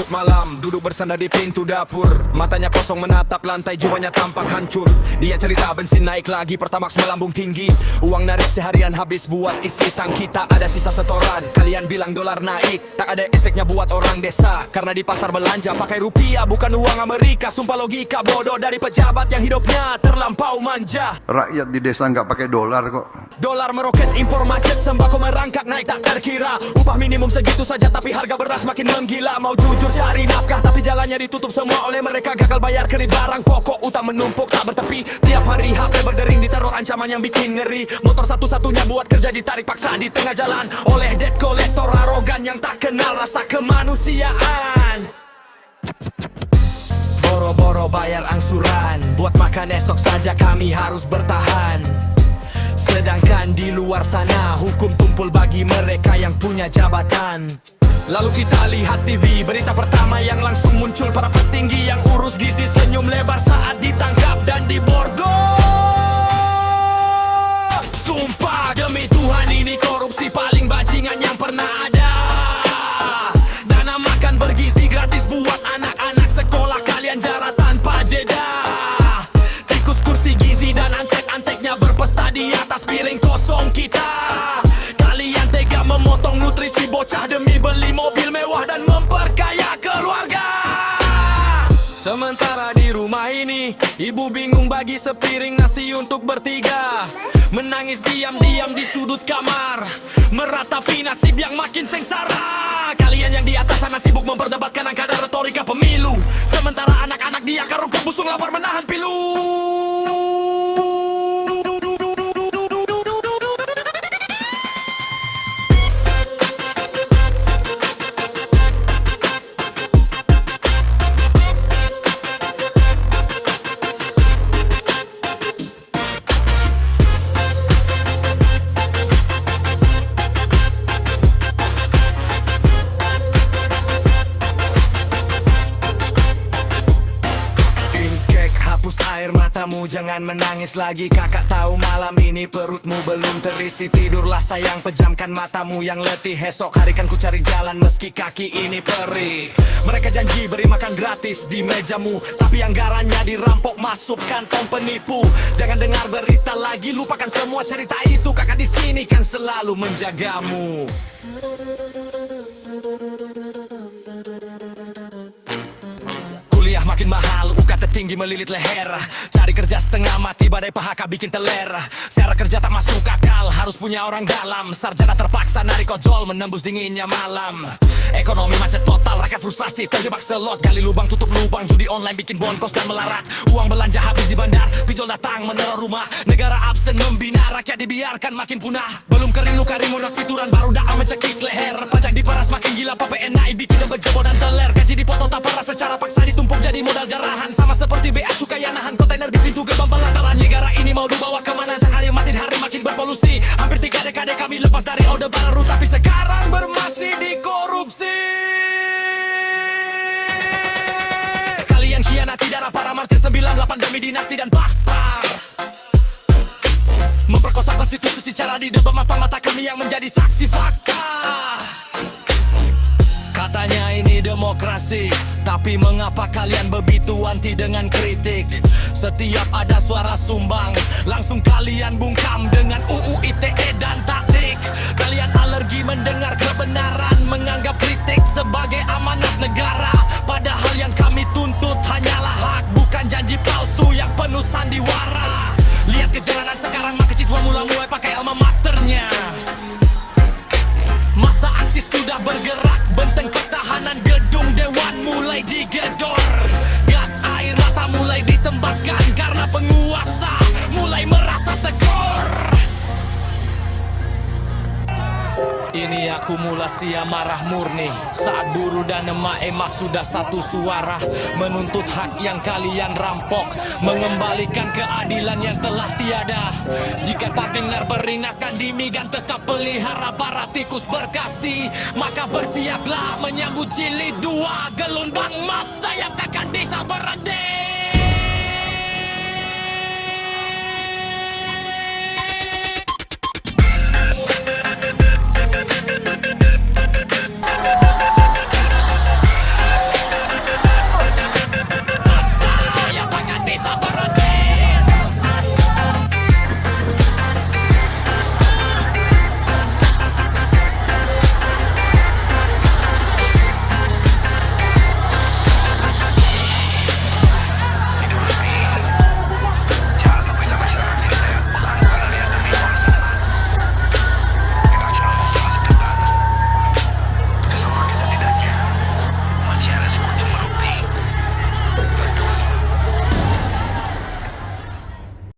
larut malam, duduk bersandar di pintu dapur. Matanya kosong menatap lantai, jiwanya tampak hancur. Dia cerita bensin naik lagi, Pertamax melambung tinggi. Uang narik seharian habis buat isi tangki. Tak ada sisa setoran, kalian bilang dolar naik. Tak ada efeknya buat orang desa, karena di pasar belanja pakai rupiah bukan uang Amerika. Sumpah logika bodoh dari pejabat yang hidupnya terlampau manja. Rakyat di desa nggak pakai dolar kok. Dolar meroket, impor macet, sembako merangkak naik tak terkira. Upah minimum segitu saja tapi harga beras makin menggila. Mau jujur cari nafkah tapi jalannya ditutup semua oleh mereka. Gagal bayar kredit barang pokok, utang menumpuk tak bertepi. Tiap hari HP berdering, diteror ancaman yang bikin ngeri. Motor satu-satunya buat kerja ditarik paksa di tengah jalan oleh debt collector arogan yang tak kenal rasa kemanusiaan. Boro-boro bayar angsuran, buat makan esok saja kami harus bertahan. Sedangkan di luar sana hukum tumpul bagi mereka yang punya jabatan. Lalu kita lihat TV, berita pertama yang langsung muncul para petinggi yang urus gizi senyum lebar saat ditangkap dan diborgol. Sumpah demi Tuhan ini korupsi paling bajingan yang pernah ada. Dana makan bergizi gratis buat anak-anak sekolah, kalian jarah tanpa jeda. Tikus kursi gizi dan antek-anteknya berpesta di atas piring kosong kita. Kalian tega memotong nutrisi bocah demi beli mobil mewah dan memperkaya keluarga. Sementara di rumah ini ibu bingung bagi sepiring nasi untuk bertiga. Menangis diam-diam di sudut kamar, meratapi nasib yang makin sengsara. Kalian yang di atas sana sibuk memperdebatkan angka dan retorika pemilu, sementara anak-anak di akar rumput busung lapar menahan pilu. Air matamu jangan menangis lagi. Kakak tahu malam ini perutmu belum terisi. Tidurlah sayang, pejamkan matamu yang letih. Esok hari kan ku cari jalan meski kaki ini perih. Mereka janji beri makan gratis di mejamu, tapi anggarannya dirampok masuk kantong penipu. Jangan dengar berita lagi, lupakan semua cerita itu. Kakak di sini kan selalu menjagamu. Kuliah makin mahal, UKT tinggi melilit leher. Cari kerja setengah mati, badai PHK bikin teler. Secara kerja tak masuk akal, harus punya orang dalam. Sarjana terpaksa narik ojol, menembus dinginnya malam. Ekonomi macet total, rakyat frustrasi, terjebak selot. Gali lubang, tutup lubang, judi online bikin bonkos dan melarat. Uang belanja habis di bandar, pinjol datang meneror rumah. Negara absen membina, rakyat dibiarkan makin punah. Belum kering luka rimur, fituran baru dah mencekik leher. Pajak diperas makin gila, PPN naik bikin berjebol dan teler. Gaji dipotong tak pernah secara paksa ditumpuk jadi modal jarahan. Sama seperti bea cukai yang nahan kontainer di pintu gerbang pelanggaran. Negara ini mau dibawa kemana? Cahaya makin hari makin berpolusi. Hampir 3 dekade kami lepas dari orde baru, tapi sekarang bermasih di korupsi. Kalian khianati darah para martir 98 demi dinasti dan pakar. Memperkosa konstitusi secara di depan mata kami yang menjadi saksi fakta. Katanya ini demokrasi, tapi mengapa kalian begitu anti dengan kritik? Setiap ada suara sumbang, langsung kalian bungkam dengan UU ITE dan taktik. Kalian alergi mendengar kebenaran, menganggap kritik sebagai amanat negara. Padahal yang kami tuntut hanyalah hak, bukan janji palsu yang penuh sandiwara. Lihat kejalanan sekarang, maka Cidwa mulai pakai alma maternya. Masa aksi sudah bergerak, benteng pertahanan gedung dewan mulai digedor. Gas air mata mulai ditembakkan karena penguasa mulai merasa tekor. Ini akumulasi amarah murni saat buruh dan emak-emak sudah satu suara menuntut hak yang kalian rampok, mengembalikan keadilan yang telah tiada. Jika tak dengar beringakan dimigan tetap pelihara para tikus berkasih, maka bersiaplah menyambut jilid 2 gelombang massa yang takkan bisa berhenti.